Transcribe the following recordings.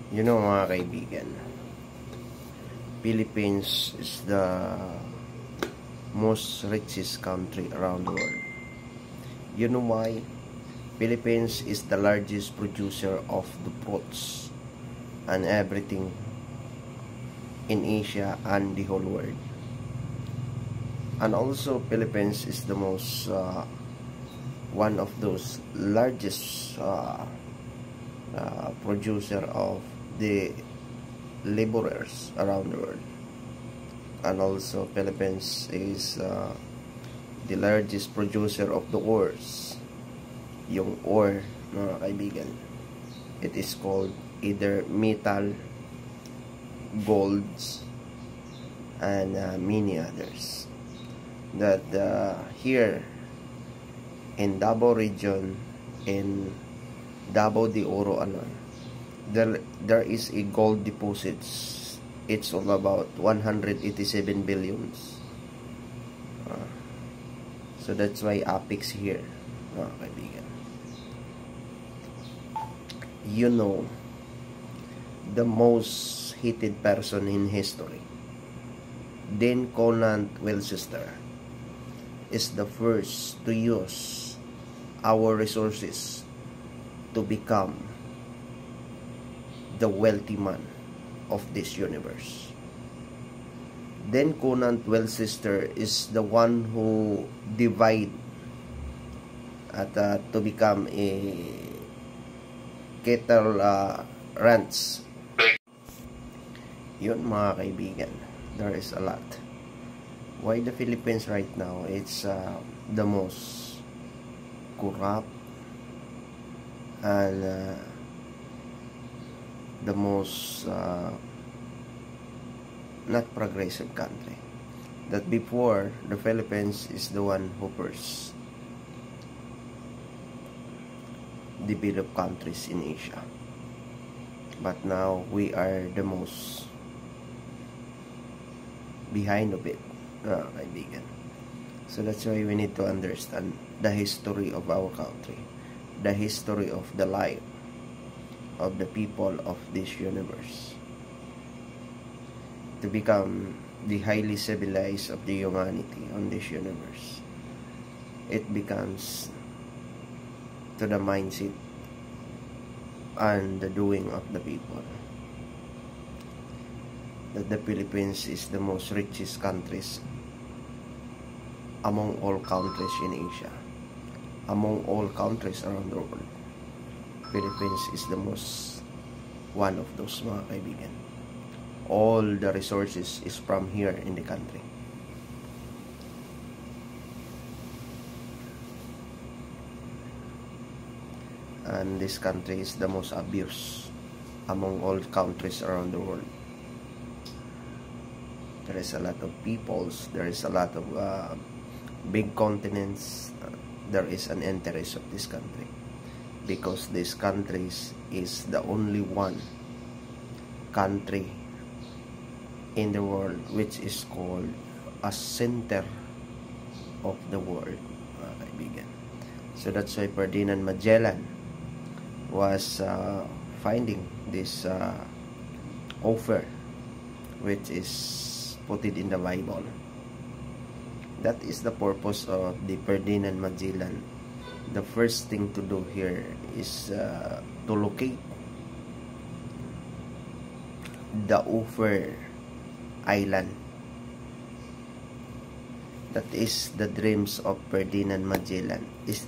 You know mga kaibigan, Philippines is the most richest country around the world. You know why? Philippines is the largest producer of the fruits and everything in Asia and the whole world. And also Philippines is the most one of those largest producer of the laborers around the world. And also Philippines is the largest producer of the ores. Yung ore, mga kaibigan, it is called either metal, golds, and many others. That here in Davao region, in Davao de Oro, there is a gold deposits. It's all about 187 billions. So that's why Apex here, mga kaibigan. You know, the most hated person in history, Dean Conant Wilchester, is the first to use our resources to become the wealthy man of this universe. Then Conant Wilchester is the one who divide at to become a cattle ranch. Yun mga kaibigan, there is a lot. Why the Philippines right now, it's the most corrupt and the most not progressive country. That before, the Philippines is the one who first developed countries in Asia, but now we are the most behind of it, kaibigan. So that's why we need to understand the history of our country, the history of the life of the people of this universe, to become the highly civilized of the humanity on this universe. It becomes to the mindset and the doing of the people. That the Philippines is the most richest countries among all countries in Asia, among all countries around the world. Philippines is the most one of those, mga kaibigan. All the resources is from here in the country. And this country is the most abused among all countries around the world. There is a lot of peoples, there is a lot of big continents. There is an interest of this country, because this country is the only one country in the world which is called a center of the world, mga kaibigan. So that's why Ferdinand Magellan was finding this offer which is put it in the Bible. That is the purpose of the Ferdinand Magellan. The first thing to do here is to locate the offer island. That is the dreams of Ferdinand Magellan. Is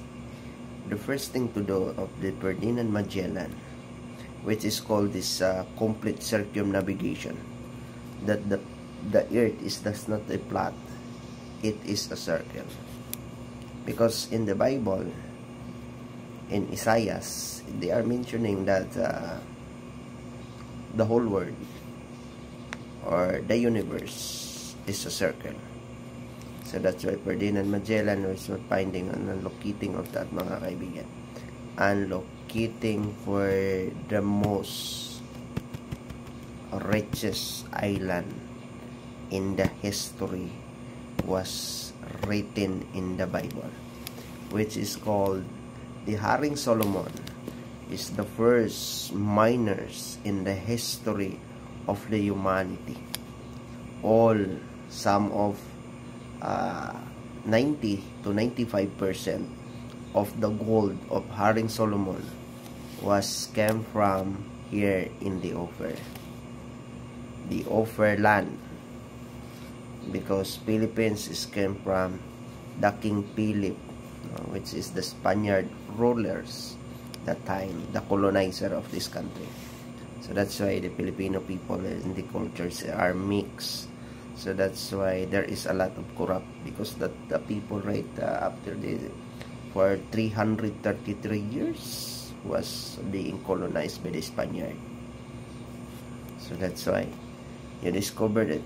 the first thing to do of the Ferdinand Magellan, which is called this complete circumnavigation. That the earth is does not a flat, it is a circle. Because in the Bible, in Isaiah, they are mentioning that the whole world or the universe is a circle. So that's why Ferdinand Magellan was finding and locating of that, mga kaibigan. And locating for the most richest island in the history was written in the Bible, which is called the Haring Solomon. is the first miners in the history of the humanity. Some of 90 to 95% of the gold of Haring Solomon came from here in the Ophir land, because Philippines came from the King Philip, which is the Spaniard rulers that time, the colonizer of this country. So that's why the Filipino people and the cultures are mixed. So that's why there is a lot of corrupt, because the people right after for 333 years was being colonized by the Spaniard. So that's why you discovered it.